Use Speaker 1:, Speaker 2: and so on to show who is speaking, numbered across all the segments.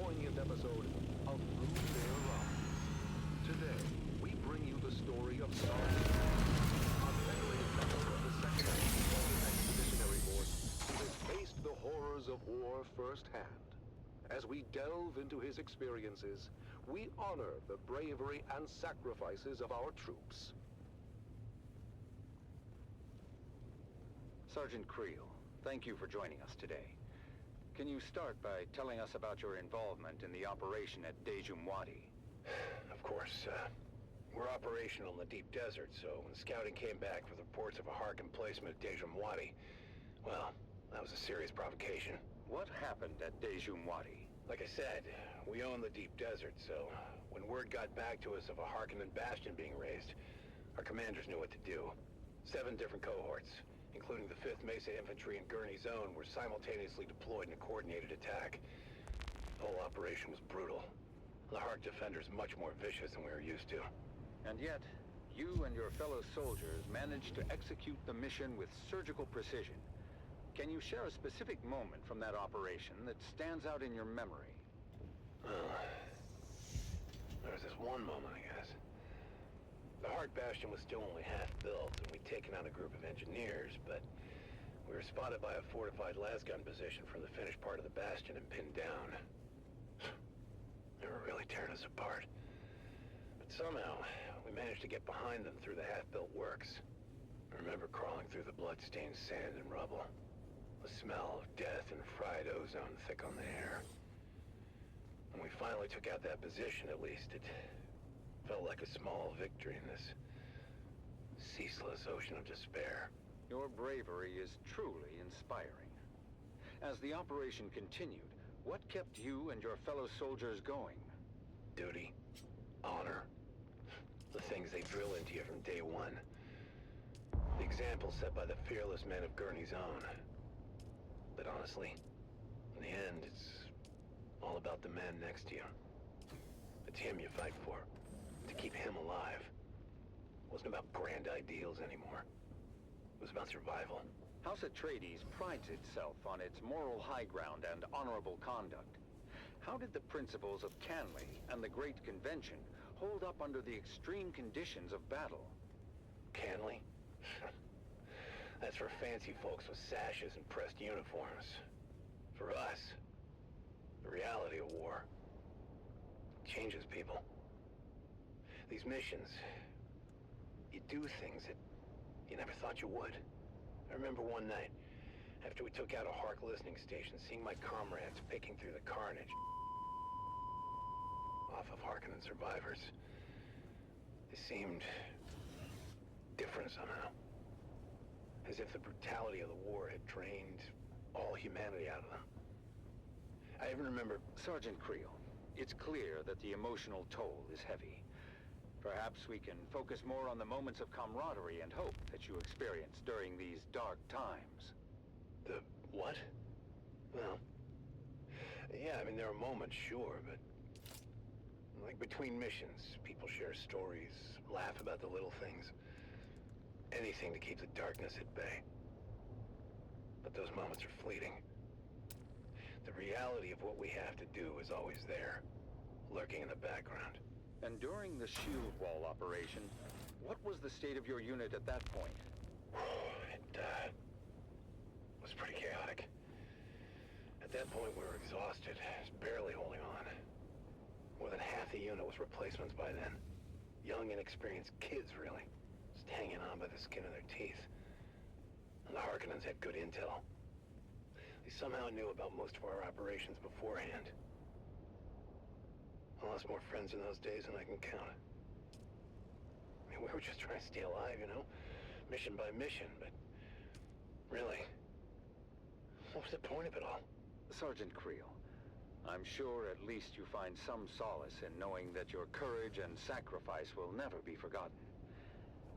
Speaker 1: poignant episode of Through Their Eyes. Today, we bring you the story of Sergeant, a decorated member of the 2nd Anti-Baltic Expeditionary Force who has faced the horrors of war firsthand. As we delve into his experiences, we honor the bravery and sacrifices of our troops.
Speaker 2: Sergeant Creel, thank you for joining us today. Can you start by telling us about your involvement in the operation at Dune?
Speaker 3: Of course. We're operational in the deep desert, so when scouting came back with reports of a Hark emplacement at Dune, well, that was a serious provocation.
Speaker 2: What happened at Dune?
Speaker 3: Like I said, we own the deep desert, so when word got back to us of a Harkonnen bastion being raised, our commanders knew what to do. 7 different cohorts, including the 5th Mesa Infantry and Gurney Zone, were simultaneously deployed in a coordinated attack. The whole operation was brutal. The Hark defenders much more vicious than we were used to.
Speaker 2: And yet, you and your fellow soldiers managed to execute the mission with surgical precision. Can you share a specific moment from that operation that stands out in your memory?
Speaker 3: There was this one moment, I guess. The Hark bastion was still only half built, and we'd taken out a group of engineers, but we were spotted by a fortified lasgun position from the finished part of the bastion and pinned down. They were really tearing us apart. But somehow, we managed to get behind them through the half-built works. I remember crawling through the blood-stained sand and rubble. The smell of death and fried ozone thick on the air. When we finally took out that position, at least, it felt like a small victory in this ceaseless ocean of despair.
Speaker 2: Your bravery is truly inspiring. As the operation continued, what kept you and your fellow soldiers going?
Speaker 3: Duty, honor, the things they drill into you from day one. The example set by the fearless men of Gurney Zone. But honestly, in the end, it's all about the man next to you. It's him you fight for, to keep him alive. It wasn't about grand ideals anymore. It was about survival.
Speaker 2: House Atreides prides itself on its moral high ground and honorable conduct. How did the principles of Canley and the Great Convention hold up under the extreme conditions of battle?
Speaker 3: Canley? That's for fancy folks with sashes and pressed uniforms. For us, the reality of war changes people. These missions, you do things that you never thought you would. I remember one night, after we took out a Hark listening station, seeing my comrades picking through the carnage off of Harkonnen survivors. They seemed different somehow. As if the brutality of the war had drained all humanity out of them. I even remember...
Speaker 2: Sergeant Creel, it's clear that the emotional toll is heavy. Perhaps we can focus more on the moments of camaraderie and hope that you experienced during these dark times.
Speaker 3: The what? Well, yeah, I mean, there are moments, sure, but... like between missions, people share stories, laugh about the little things. Anything to keep the darkness at bay. But those moments are fleeting. The reality of what we have to do is always there, lurking in the background.
Speaker 2: And during the shield wall operation, what was the state of your unit at that point?
Speaker 3: It was pretty chaotic. At that point, we were exhausted, just barely holding on. More than half the unit was replacements by then. Young, inexperienced kids, really. Just hanging on by the skin of their teeth. And the Harkonnens had good intel. They somehow knew about most of our operations beforehand. I lost more friends in those days than I can count. I mean, we were just trying to stay alive, you know? Mission by mission, but... really, what was the point of it all?
Speaker 2: Sergeant Creel, I'm sure at least you find some solace in knowing that your courage and sacrifice will never be forgotten.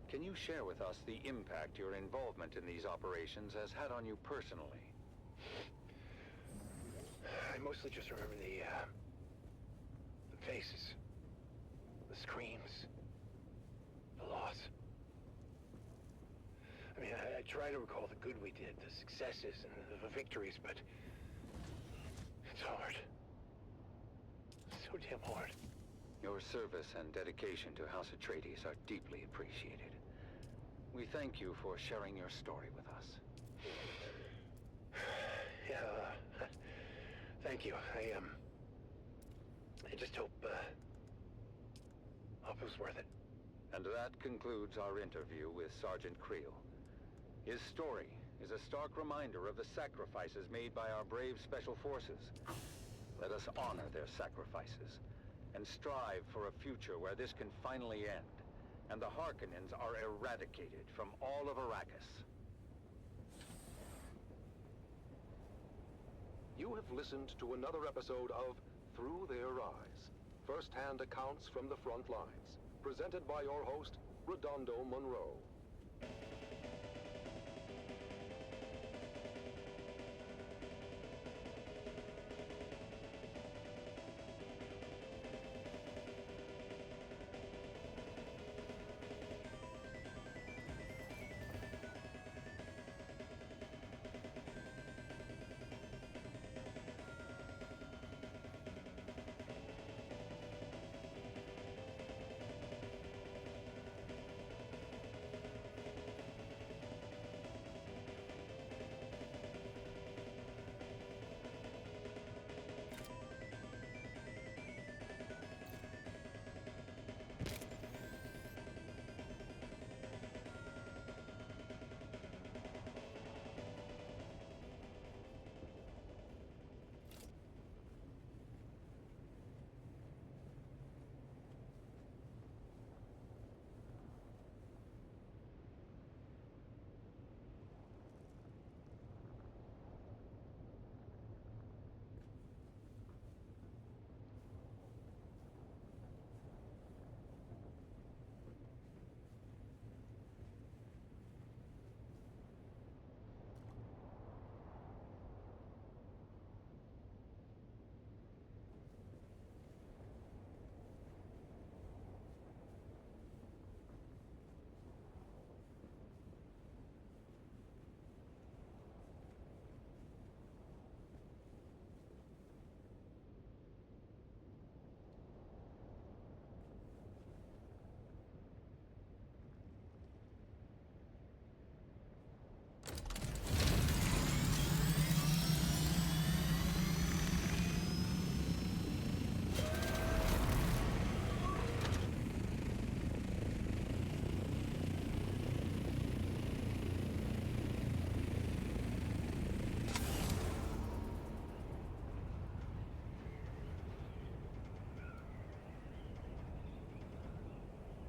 Speaker 2: Can you share with us the impact your involvement in these operations has had on you personally?
Speaker 3: I mostly just remember the faces, the screams, the loss. I mean, I try to recall the good we did, the successes and the victories, but it's hard. so damn hard.
Speaker 2: Your service and dedication to House Atreides are deeply appreciated. We thank you for sharing your story with us.
Speaker 3: Yeah, thank you. I just hope it was worth it.
Speaker 2: And that concludes our interview with Sergeant Creel. His story is a stark reminder of the sacrifices made by our brave special forces. Let us honor their sacrifices and strive for a future where this can finally end and the Harkonnens are eradicated from all of Arrakis.
Speaker 1: You have listened to another episode of Through Their Eyes, first-hand accounts from the front lines, presented by your host, Redondo Monroe.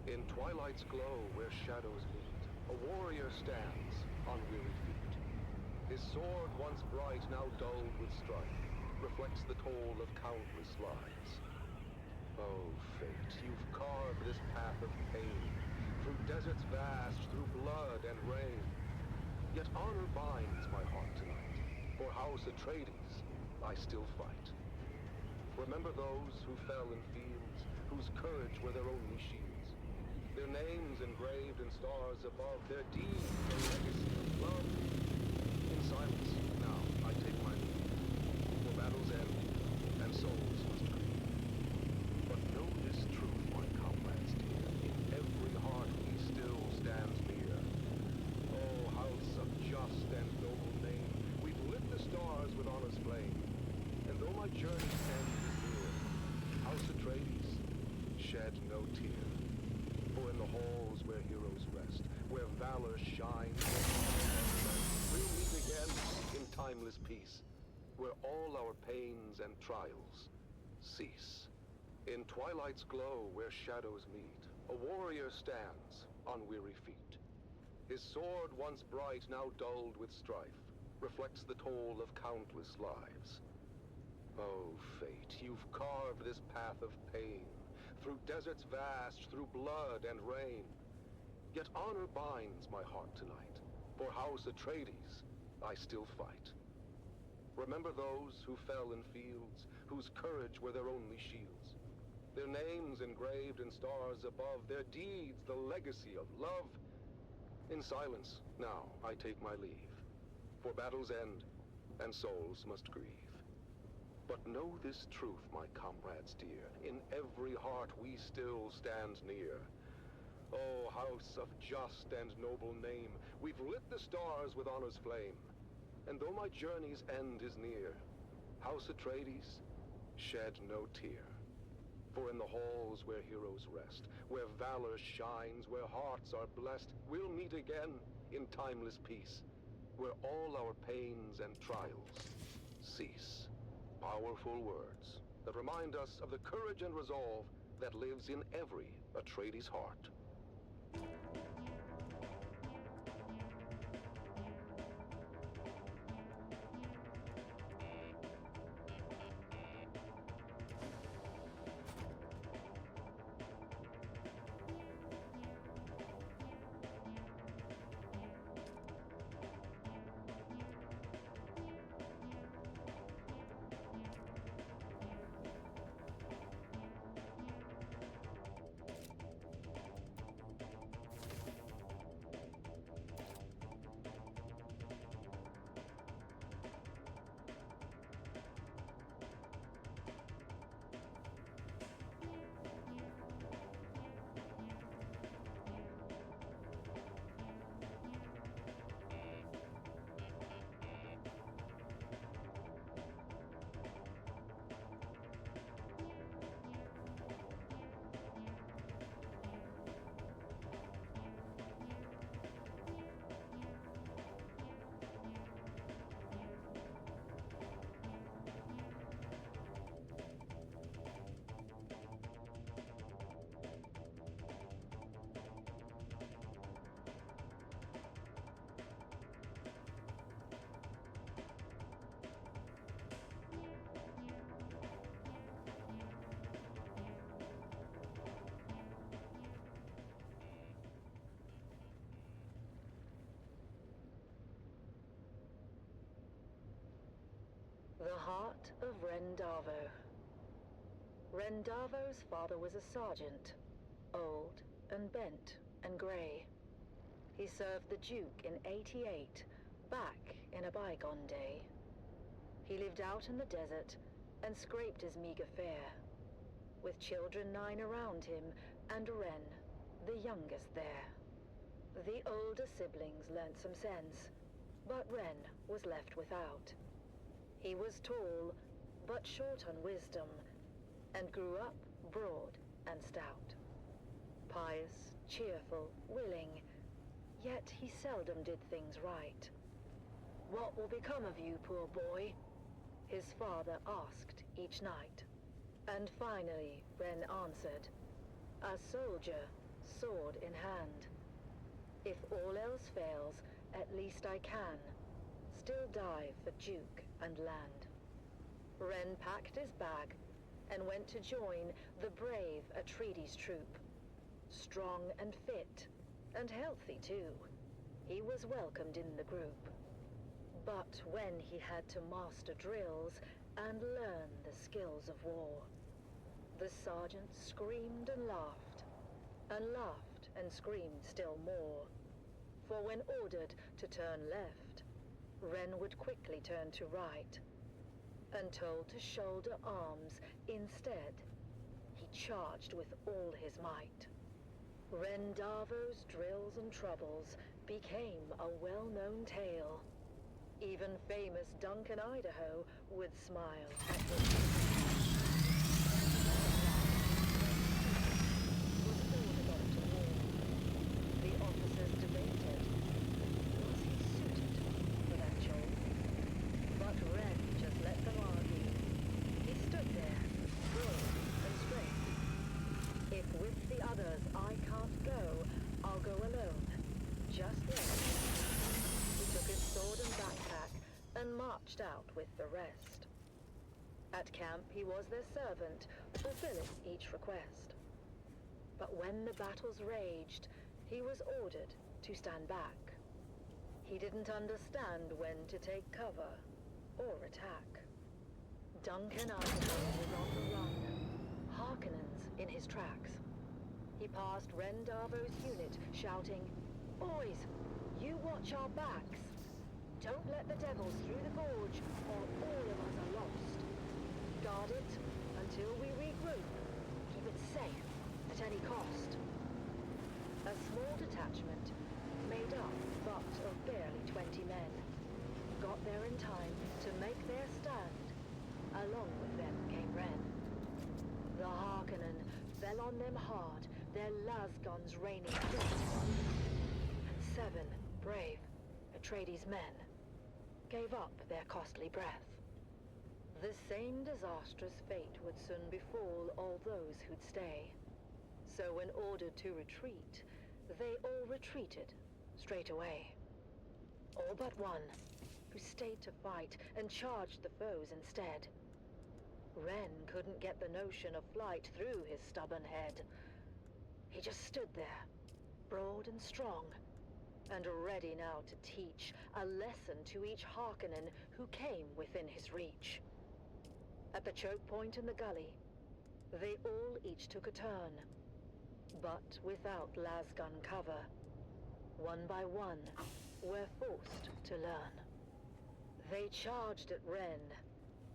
Speaker 1: In twilight's glow where shadows meet, a warrior stands on weary feet. His sword, once bright, now dulled with strife, reflects the toll of countless lives. Oh, fate, you've carved this path of pain, through deserts vast, through blood and rain. Yet honor binds my heart tonight. For House Atreides, I still fight. Remember those who fell in fields, whose courage were their only shields. Their names engraved in stars above, their deeds a legacy of love. In silence, now, I take my leave. For battle's end, and souls must grieve. But know this truth, my comrades dear, in every heart he still stands near. Oh, house of just and noble name, we've lit the stars with honor's flame. And though my journey's end is near, House Atreides, shed no tear. For in the halls where heroes rest, where valor shines, we'll meet again in timeless peace, where all our pains and trials cease. In twilight's glow where shadows meet, a warrior stands on weary feet. His sword, once bright, now dulled with strife, reflects the toll of countless lives. Oh, fate, you've carved this path of pain, through deserts vast, through blood and rain. Yet honor binds my heart tonight. For House Atreides, I still fight. Remember those who fell in fields, whose courage were their only shields. Their names engraved in stars above, their deeds the legacy of love. In silence, now, I take my leave. For battle's end, and souls must grieve. But know this truth, my comrades dear, in every heart we still stand near. O house of just and noble name, we've lit the stars with honor's flame. And though my journey's end is near, House Atreides, shed no tear. For in the halls where heroes rest, where valor shines, where hearts are blessed, we'll meet again in timeless peace, where all our pains and trials cease. Powerful words that remind us of the courage and resolve that lives in every Atreides heart.
Speaker 4: The heart of Rendavo. Rendavo's father was a sergeant, old and bent and grey. He served the Duke in '88, back in a bygone day. He lived out in the desert and scraped his meager fare, with children 9 around him and Ren, the youngest there. The older siblings learnt some sense, but Ren was left without. He was tall, but short on wisdom, and grew up broad and stout. Pious, cheerful, willing, yet he seldom did things right. "What will become of you, poor boy?" his father asked each night. And finally, Ren answered, "A soldier, sword in hand. If all else fails, at least I can still die for Duke and land." Ren packed his bag and went to join the brave Atreides troop. Strong and fit, and healthy too, he was welcomed in the group. But when he had to master drills and learn the skills of war, the sergeant screamed and laughed and screamed still more. For when ordered to turn left, Ren would quickly turn to right, and told to shoulder arms instead, he charged with all his might. Rendavo's drills and troubles became a well-known tale. Even famous Duncan, Idaho, would smile at him. Was ordered off to war. The officers debated. Was he suited for that job? But Ren just let them argue. He stood there, broad and straight. "If with the others I can't go, I'll go alone. Just then." He took his sword and backpack and marched out with the rest. At camp he was their servant, fulfilling each request. But when the battles raged, he was ordered to stand back. He didn't understand when to take cover or attack. Duncan Idaho was on the run, Harkonnens in his tracks. He passed Rendavo's unit, shouting, "Boys, you watch our backs. Don't let the devils through the gorge, or all of us are lost." Guard it until we regroup. Keep it safe at any cost. A small detachment, made up but of barely 20 men, got there in time to make their stand. Along with them came Ren. The Harkonnen fell on them hard, their lasguns raining fierce. And 7 brave Atreides men gave up their costly breath. The same disastrous fate would soon befall all those who'd stay. So when ordered to retreat, they all retreated straight away. All but one, who stayed to fight and charged the foes instead. Ren couldn't get the notion of flight through his stubborn head. He just stood there, broad and strong, and ready now to teach a lesson to each Harkonnen who came within his reach. At the choke point in the gully, they all each took a turn, but without lasgun cover. One by one, were forced to learn. They charged at Ren,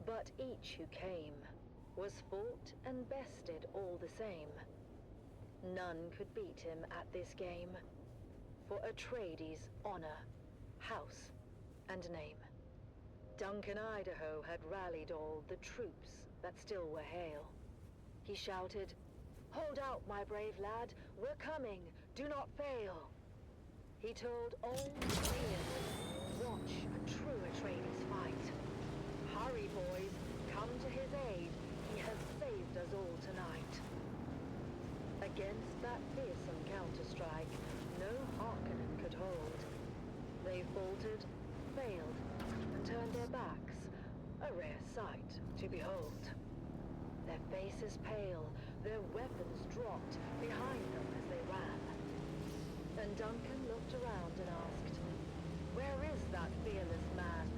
Speaker 4: but each who came was fought and bested all the same. None could beat him at this game, for Atreides' honor, house, and name. Duncan Idaho had rallied all the troops that still were hale. He shouted, "Hold out, my brave lad, we're coming, do not fail." He told all Koreans, watch a true Atreides fight. Hurry, boys, come to his aid, he has saved us all tonight. Against that fearsome counter-strike, no Harkonnen could hold. They faltered, failed, and turned their backs, a rare sight to behold. Their faces pale, their weapons dropped behind them as they ran. And Duncan looked around and asked, "Where is that fearless man?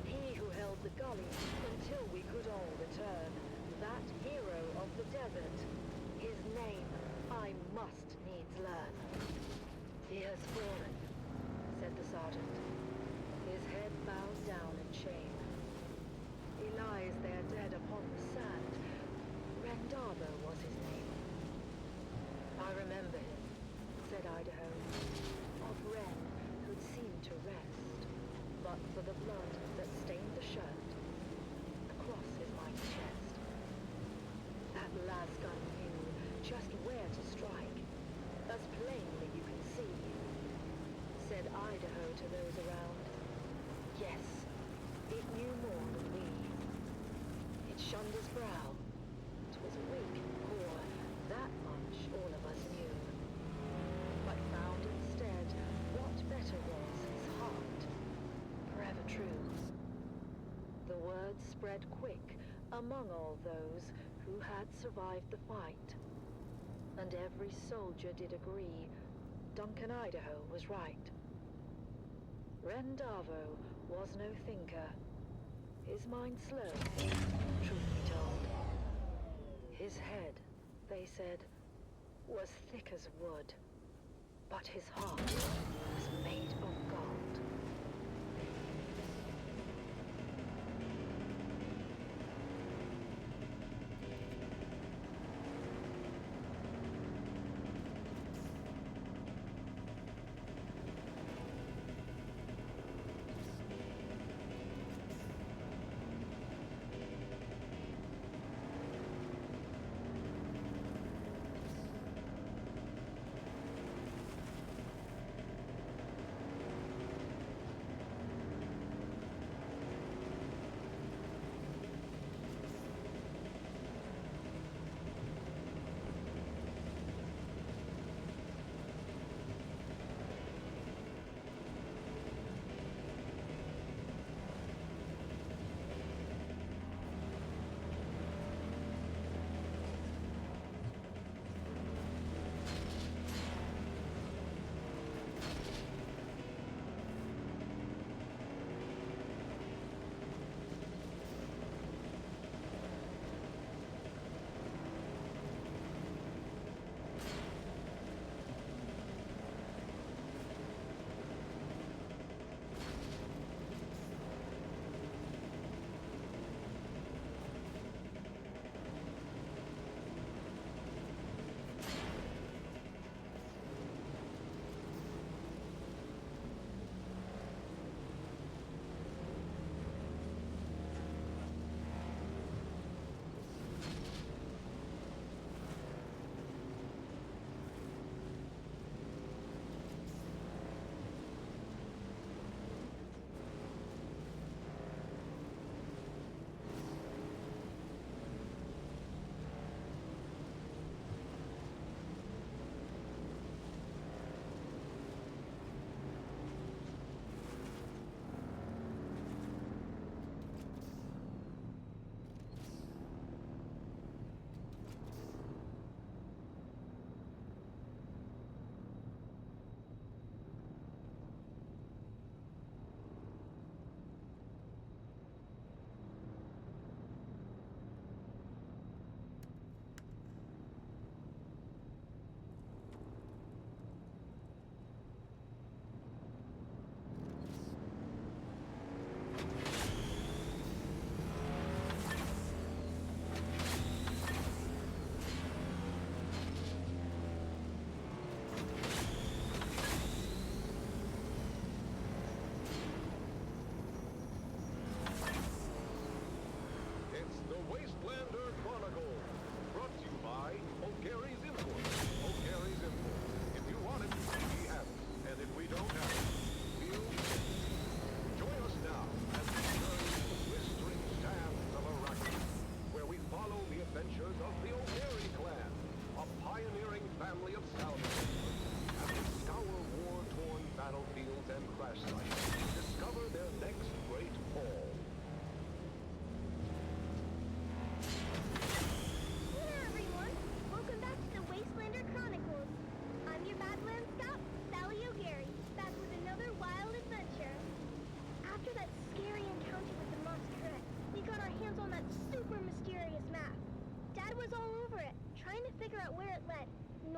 Speaker 4: He who held the gully until we could all return, that hero of the desert. His name I must needs learn." "He has fallen," said the sergeant, his head bowed down in shame. "He lies there dead upon the sand. Rendavo was his name." "I remember him," said Idaho, "of Ren who'd seemed to rest, but for the blood that stained the shirt across his mighty chest. That lasgun knew just where to strike, as plainly you can see," said Idaho to those around. "Yes, it knew more than we. It shunned his brow. 'Twas weak and poor, that much all of us knew. But found instead what better was his heart, forever true." The word spread quick among all those who had survived the fight, and every soldier did agree Duncan Idaho was right. Rendavo was no thinker, his mind slow, truth be told. His head, they said, was thick as wood, but his heart was made of gold.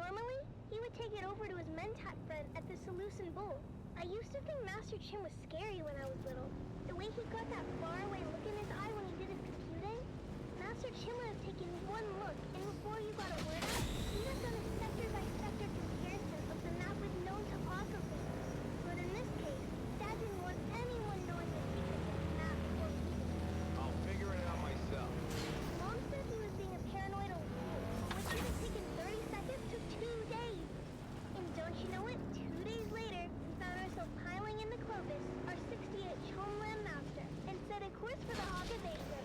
Speaker 5: Normally, he would take it over to his Mentat friend at the Seleucid Bull. I used to think Master Chin was scary when I was little. The way he got that faraway look in his eye when he did his computing. Master Chin would have taken one look, and before you got a word out, he'd have done a sector-by-sector comparison of the map with known topography. But in this case, Dad didn't want anyone knowing the secrets of the map before he did.
Speaker 3: I'll figure it out myself.
Speaker 5: Mom said he was being a paranoidal fool. What should have taken 30 seconds took 2 days. And don't you know it? 2 days later, we found ourselves piling into Clovis, our 68 homeland master, and set a course for the Hog Invasion.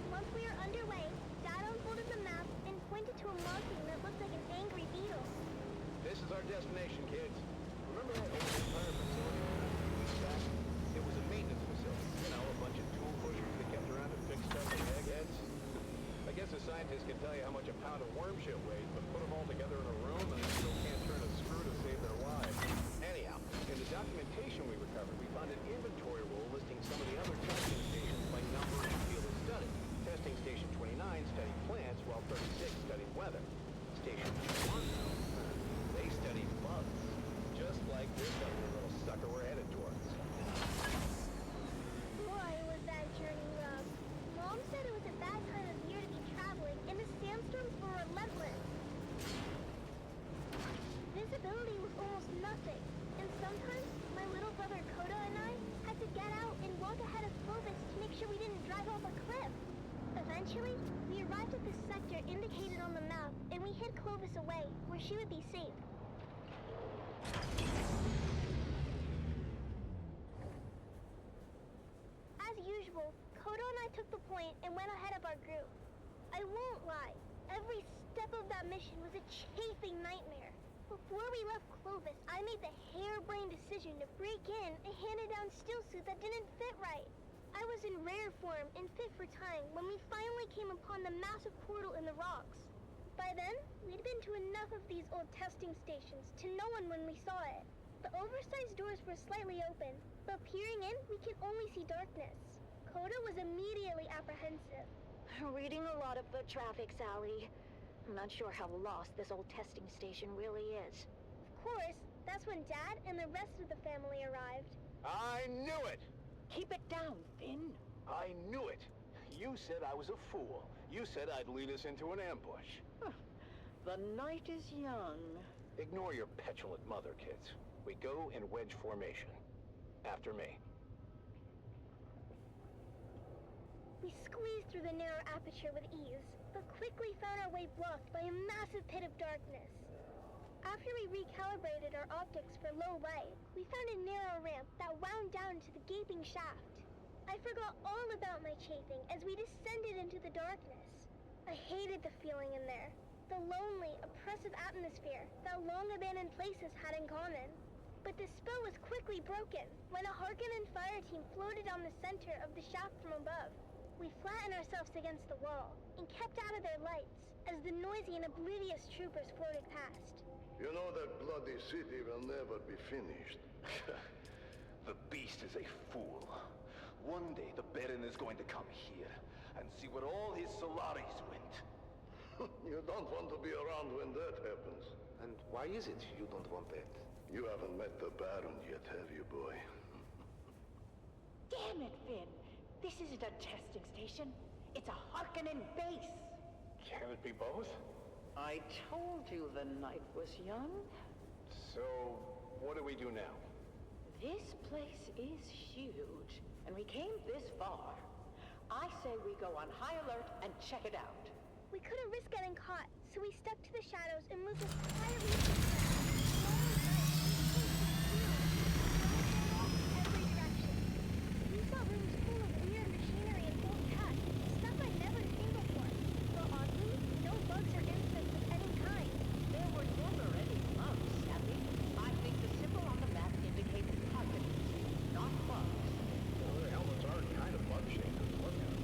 Speaker 5: Once we were underway, Dad unfolded the map and pointed to a mountain that looked like an angry beetle.
Speaker 3: This is our destination, kids. Remember that old Empire facility a few weeks back? It was a maintenance facility. You know, a bunch of tool pushers that kept around to fix stuff with eggheads. I guess a scientist can tell you how much a pound of worm shit weighs, but put them all together in a room and they still can't turn a screw to save their lives. Anyhow, in the documentation we recovered, we found an inventory roll listing some of the other testing stations by number and field of study. Testing Station 29 studied plants, while 36 studied weather. Station 1, though, they studied bugs. Just like this other little sucker we're headed towards.
Speaker 5: Boy, was that journey rough. Mom said it was a bad time of year to be traveling, and the sandstorms were relentless. Visibility was almost nothing, and sometimes my little brother Koda and I had to get out and walk ahead of Clovis to make sure we didn't drive off a cliff. Eventually, we arrived at the sector indicated on the map, and we hid Clovis away, where she would be safe. As usual, Kodo and I took the point and went ahead of our group. I won't lie, every step of that mission was a chafing nightmare. Before we left Clovis, I made the harebrained decision to break in a handed-down steel suit that didn't fit right. I was in rare form and fit for time when we finally came upon the massive portal in the rocks. By then, we'd been to enough of these old testing stations to know one when we saw it. The oversized doors were slightly open, but peering in, we could only see darkness. Koda was immediately apprehensive.
Speaker 4: Reading a lot of foot traffic, Sally. I'm not sure how lost this old testing station really is.
Speaker 5: Of course, that's when Dad and the rest of the family arrived.
Speaker 3: I knew it!
Speaker 6: Keep it down, Finn.
Speaker 3: I knew it! You said I was a fool. You said I'd lead us into an ambush.
Speaker 6: The night is young.
Speaker 3: Ignore your petulant mother, kids. We go in wedge formation. After me.
Speaker 5: We squeezed through the narrow aperture with ease, but quickly found our way blocked by a massive pit of darkness. After we recalibrated our optics for low light, we found a narrow ramp that wound down to the gaping shaft. I forgot all about my chafing as we descended into the darkness. I hated the feeling in there, the lonely, oppressive atmosphere that long-abandoned places had in common. But the spell was quickly broken when a Harkonnen fire team floated on the center of the shaft from above. We flattened ourselves against the wall and kept out of their lights as the noisy and oblivious troopers floated past.
Speaker 7: You know that bloody city will never be finished.
Speaker 8: The beast is a fool. One day the Baron is going to come here and see where all his Solaris went.
Speaker 7: You don't want to be around when that happens.
Speaker 9: And why is it you don't want that?
Speaker 7: You haven't met the Baron yet, have you, boy?
Speaker 6: Damn it, Finn. This isn't a testing station. It's a Harkonnen base.
Speaker 3: Can it be both?
Speaker 6: I told you the night was young.
Speaker 3: So, what do we do now?
Speaker 6: This place is huge, and we came this far. I say we go on high alert and check it out.
Speaker 5: We couldn't risk getting caught, so we stepped to the shadows and moved as quietly as we could. Every direction. We saw rooms full of weird machinery and old tech, stuff I'd never seen before. But oddly, no bugs or insects of any kind.
Speaker 6: There were never any bugs, Sally. I think the symbol on the map indicates Harkonnens, not bugs.
Speaker 3: Well, the helmets are kind of bug-shaped to look at.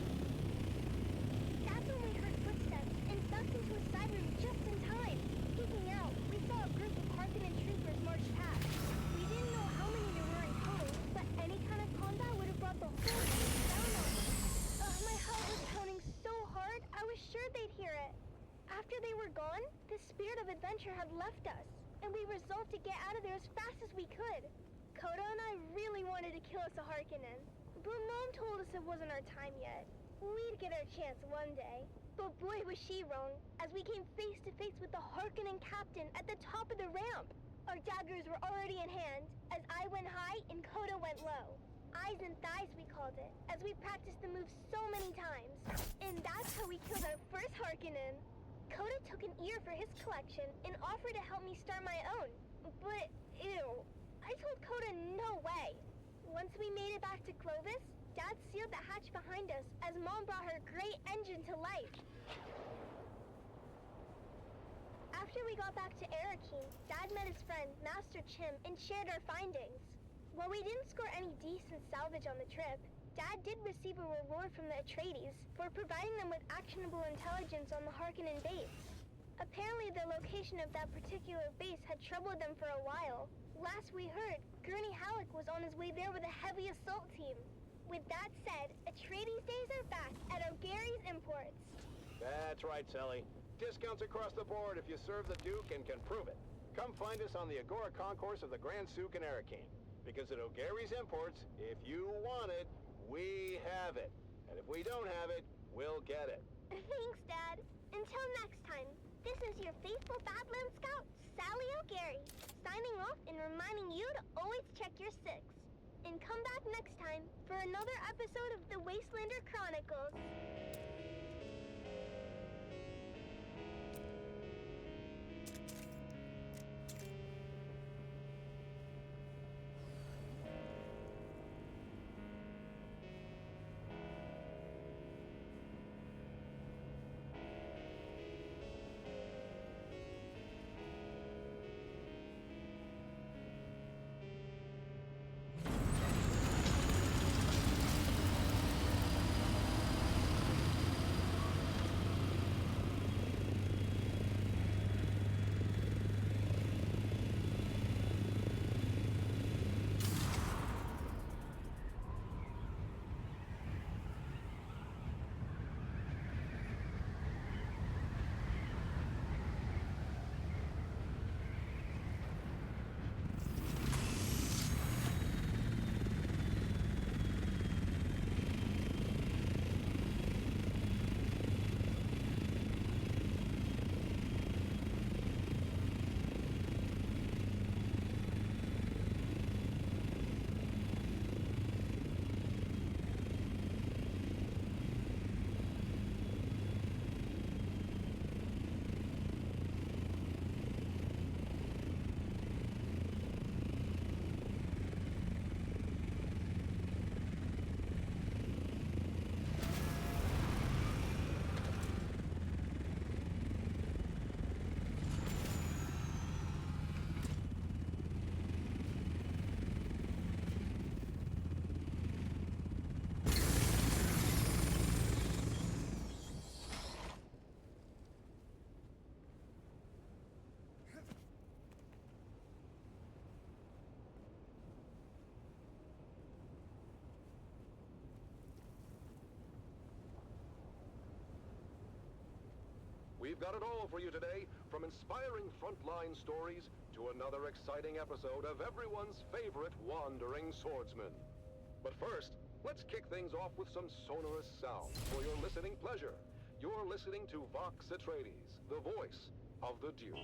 Speaker 5: That's when we heard footsteps and ducked into a side room just in time. Peeking out, we saw a group of adventure had left us, and we resolved to get out of there as fast as we could. Koda and I really wanted to kill us a Harkonnen, but Mom told us it wasn't our time yet. We'd get our chance one day. But boy was she wrong, as we came face to face with the Harkonnen captain at the top of the ramp. Our daggers were already in hand, as I went high and Koda went low. Eyes and thighs, we called it, as we practiced the move so many times. And that's how we killed our first Harkonnen. Koda took an ear for his collection and offered to help me start my own. But, ew, I told Koda no way. Once we made it back to Clovis, Dad sealed the hatch behind us as Mom brought her great engine to life. After we got back to Arakeen, Dad met his friend, Master Chim, and shared our findings. While we didn't score any decent salvage on the trip, Dad did receive a reward from the Atreides for providing them with actionable intelligence on the Harkonnen base. Apparently the location of that particular base had troubled them for a while. Last we heard, Gurney Halleck was on his way there with a heavy assault team. With that said, Atreides days are back at O'Gary's Imports.
Speaker 3: That's right, Sally. Discounts across the board if you serve the Duke and can prove it. Come find us on the Agora Concourse of the Grand Souk in Arakeen. Because at O'Gary's Imports, if you want it, we have it. And if we don't have it, we'll get it.
Speaker 5: Thanks, Dad. Until next time, this is your faithful Badland Scout, Sally O'Gary, signing off and reminding you to always check your six. And come back next time for another episode of the Wastelander Chronicles.
Speaker 1: We've got it all for you today, from inspiring frontline stories to another exciting episode of everyone's favorite wandering swordsman. But first, let's kick things off with some sonorous sounds for your listening pleasure. You're listening to Vox Atreides, the voice of the Duke.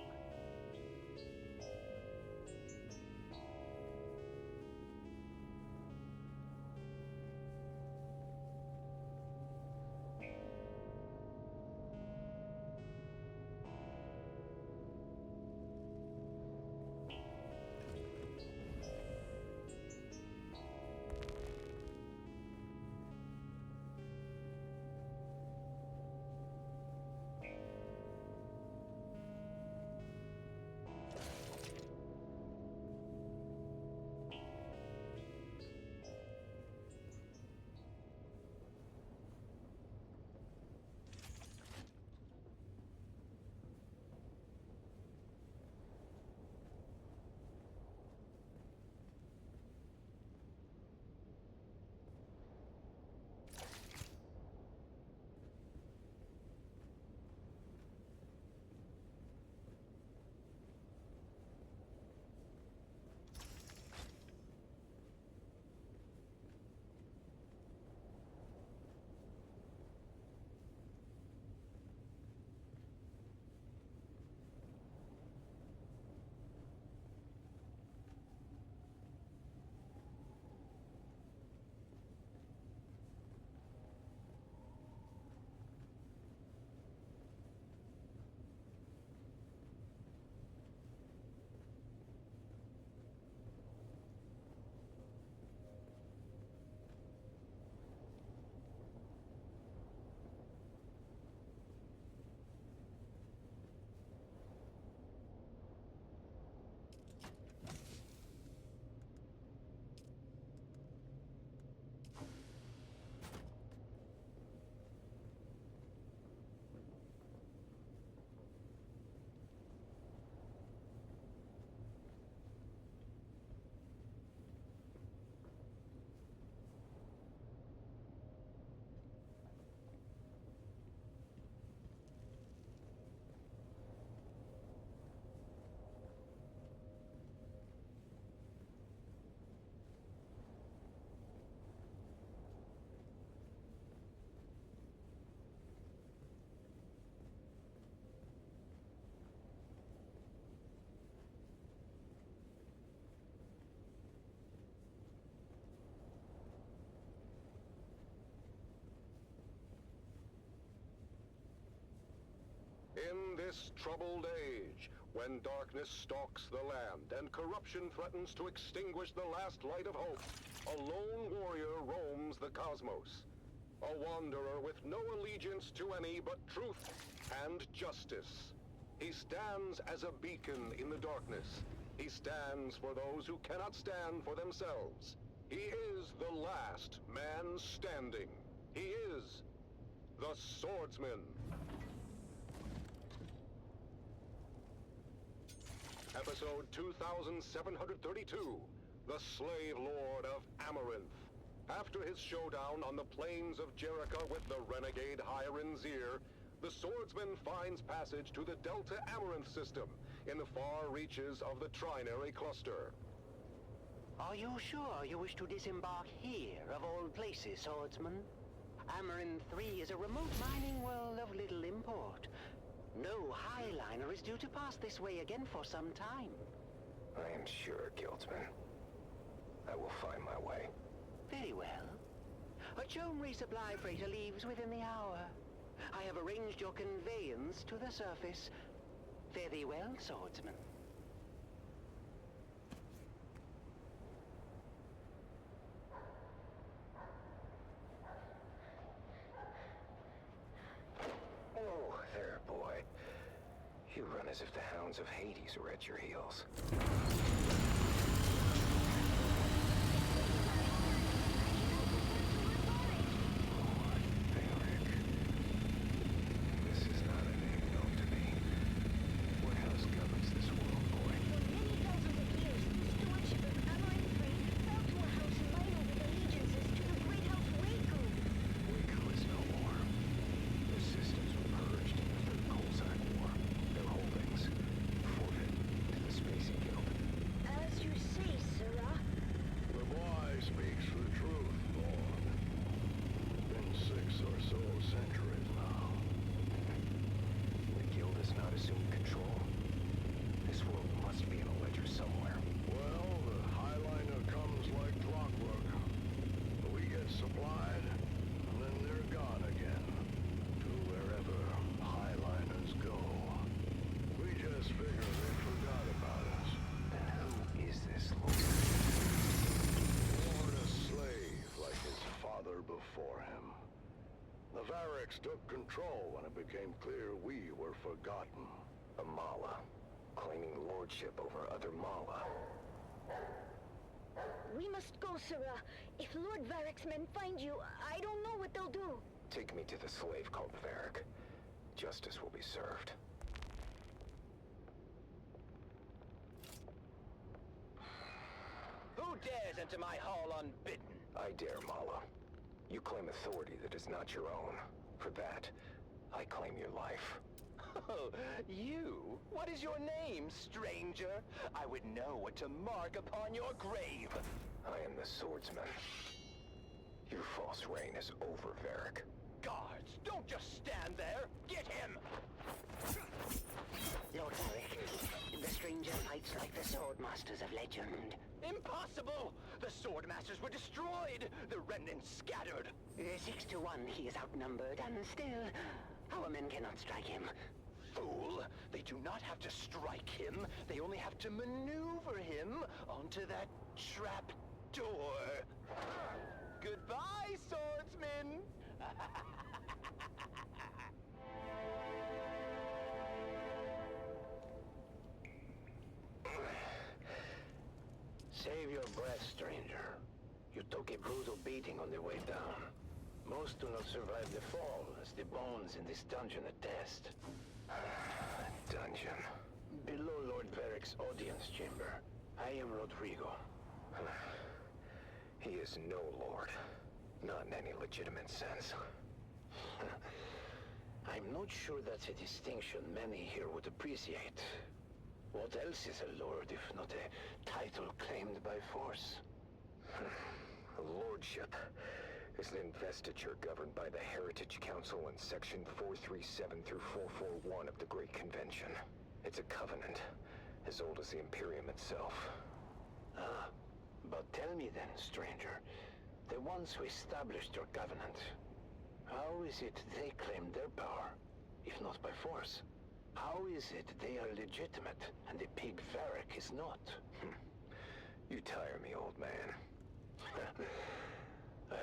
Speaker 1: this troubled age, when darkness stalks the land and corruption threatens to extinguish the last light of hope, a lone warrior roams the cosmos. A wanderer with no allegiance to any but truth and justice. He stands as a beacon in the darkness. He stands for those who cannot stand for themselves. He is the last man standing. He is the swordsman. Episode 2732, The Slave Lord of Amaranth. After his showdown on the plains of Jericho with the renegade High-Rinzir, the swordsman finds passage to the Delta Amaranth system in the far reaches of the Trinary Cluster.
Speaker 10: Are you sure you wish to disembark here, of all places, swordsman? Amaranth 3 is a remote mining world of little import. No highliner is due to pass this way again for some time.
Speaker 3: I am sure, Guildsman. I will find my way.
Speaker 10: Very well. A Joan resupply freighter leaves within the hour. I have arranged your conveyance to the surface. Fare thee well, swordsman.
Speaker 3: Oh, there, boy. You run as if the hounds of Hades were at your heels.
Speaker 7: Took control when it became clear we were forgotten.
Speaker 3: A Mala, claiming lordship over other Mala.
Speaker 5: We must go, Sirrah. If Lord Varric's men find you, I don't know what they'll do.
Speaker 3: Take me to the slave called Varric. Justice will be served.
Speaker 10: Who dares enter my hall unbidden?
Speaker 3: I dare, Mala. You claim authority that is not your own. For that, I claim your life.
Speaker 2: Oh, you? What is your name, stranger? I would know what to mark upon your grave.
Speaker 3: I am the swordsman. Your false reign is over, Varric.
Speaker 2: Guards, don't just stand there. Get him!
Speaker 10: Lord Varric, the stranger fights like the swordmasters of legend.
Speaker 2: Impossible! The swordmasters were destroyed! The remnants scattered!
Speaker 10: 6 to 1, he is outnumbered, and still, our men cannot strike him.
Speaker 2: Fool! They do not have to strike him. They only have to maneuver him onto that trap door. Goodbye, swordsman!
Speaker 3: Save your breath, stranger. You took a brutal beating on the way down. Most do not survive the fall, as the bones in this dungeon attest. Dungeon. Below Lord Varric's audience chamber. I am Rodrigo. He is no lord. Not in any legitimate sense. I'm not sure that's a distinction many here would appreciate. What else is a lord if not a title claimed by force? A lordship is an investiture governed by the Heritage Council in Section 437 through 441 of the Great Convention. It's a covenant, as old as the Imperium itself. But tell me then, stranger, the ones who established your covenant, how is it they claimed their power, if not by force? How is it they are legitimate and the pig Varric is not?
Speaker 7: You tire me, old man.
Speaker 3: Well,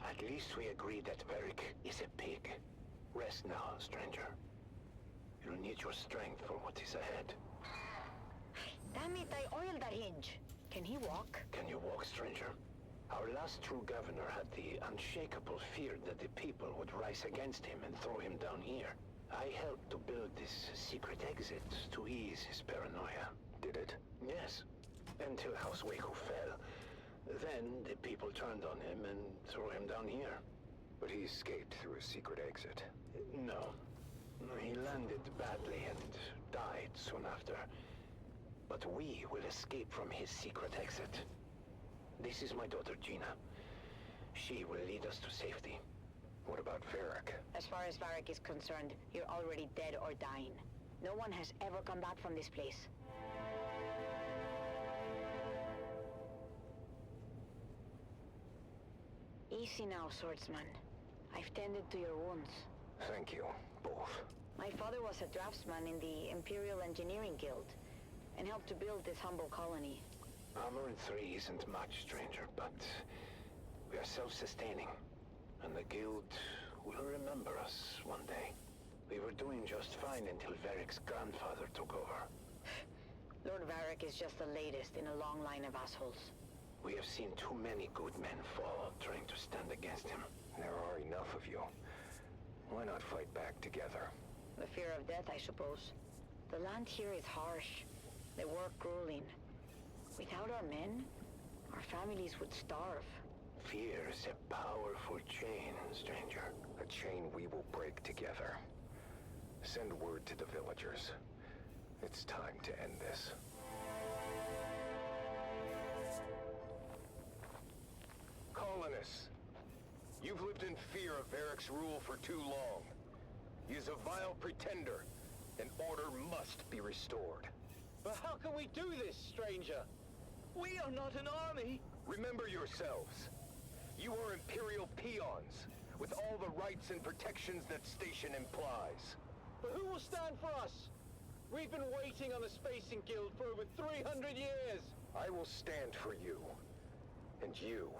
Speaker 3: at least we agreed that Varric is a pig. Rest now, stranger. You'll need your strength for what is ahead.
Speaker 4: Damn it, I oiled that hinge. Can he walk?
Speaker 3: Can you walk, stranger? Our last true governor had the unshakable fear that the people would rise against him and throw him down here. I helped to build this secret exit to ease his paranoia.
Speaker 7: Did it?
Speaker 3: Yes. Until House Waco fell. Then the people turned on him and threw him down here.
Speaker 7: But he escaped through a secret exit.
Speaker 3: No. He landed badly and died soon after. But we will escape from his secret exit. This is my daughter, Gina. She will lead us to safety.
Speaker 7: What about Varric?
Speaker 4: As far as Varric is concerned, you're already dead or dying. No one has ever come back from this place. Easy now, swordsman. I've tended to your wounds.
Speaker 7: Thank you, both.
Speaker 4: My father was a draftsman in the Imperial Engineering Guild and helped to build this humble colony.
Speaker 3: Armor in 3 isn't much, stranger, but we are self-sustaining. And the Guild will remember us one day. We were doing just fine until Varric's grandfather took over.
Speaker 4: Lord Varric is just the latest in a long line of assholes.
Speaker 3: We have seen too many good men fall trying to stand against him.
Speaker 7: There are enough of you. Why not fight back together?
Speaker 4: The fear of death, I suppose. The land here is harsh. The work grueling. Without our men, our families would starve.
Speaker 3: Fear is a powerful chain, stranger.
Speaker 7: A chain we will break together. Send word to the villagers. It's time to end this. Colonists, you've lived in fear of Varric's rule for too long. He is a vile pretender, and order must be restored.
Speaker 8: But how can we do this, stranger? We are not an army.
Speaker 7: Remember yourselves. You are Imperial peons, with all the rights and protections that station implies.
Speaker 8: But who will stand for us? We've been waiting on the Spacing Guild for over 300 years.
Speaker 7: I will stand for you, and you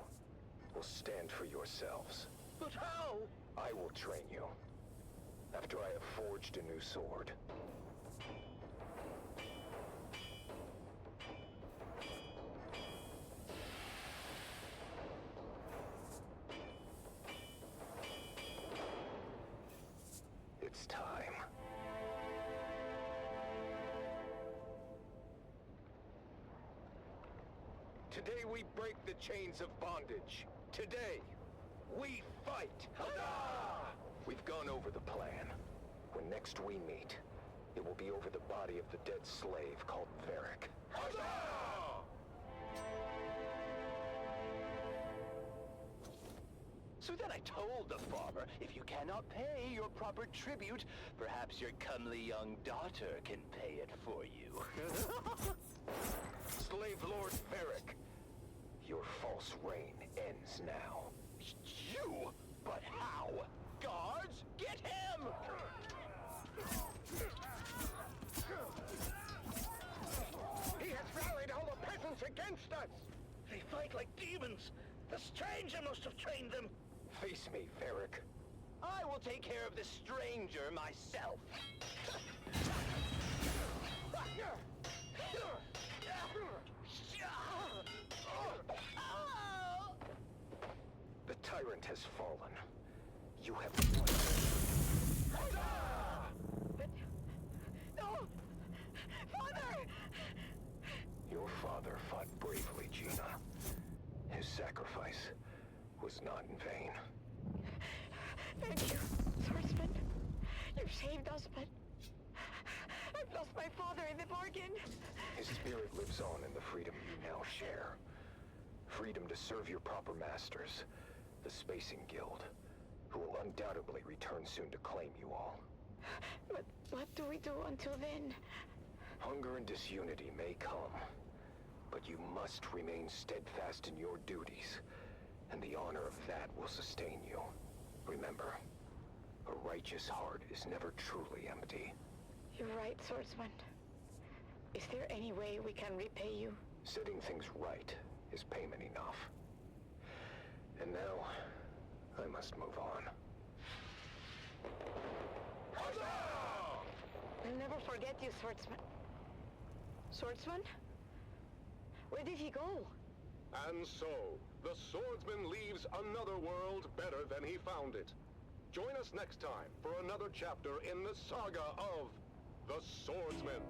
Speaker 7: will stand for yourselves.
Speaker 8: But how?
Speaker 7: I will train you, after I have forged a new sword. It's time. Today we break the chains of bondage. Today, we fight! Huzzah! We've gone over the plan. When next we meet, it will be over the body of the dead slave called Varric. Huzzah!
Speaker 2: So then I told the farmer, if you cannot pay your proper tribute, perhaps your comely young daughter can pay it for you.
Speaker 7: Slave Lord Varric, your false reign ends now.
Speaker 2: You? But how? Guards, get him!
Speaker 3: He has rallied all the peasants against us!
Speaker 8: They fight like demons. The stranger must have trained them.
Speaker 7: Face me, Varric.
Speaker 2: I will take care of the stranger myself.
Speaker 7: The tyrant has fallen. You have won.
Speaker 4: No! Father!
Speaker 7: Your father fought bravely, Gina. His sacrifice was not in vain.
Speaker 4: Thank you, swordsman. You saved us, but I've lost my father in the bargain.
Speaker 7: His spirit lives on in the freedom you now share. Freedom to serve your proper masters, the Spacing Guild, who will undoubtedly return soon to claim you all.
Speaker 4: But what do we do until then?
Speaker 7: Hunger and disunity may come, but you must remain steadfast in your duties, and the honor of that will sustain you. Remember, a righteous heart is never truly empty.
Speaker 6: You're right, swordsman. Is there any way we can repay you?
Speaker 7: Setting things right is payment enough. And now, I must move on.
Speaker 6: I'll never forget you, swordsman. Swordsman? Where did he go?
Speaker 1: And so, the swordsman leaves another world better than he found it. Join us next time for another chapter in the saga of the Swordsman.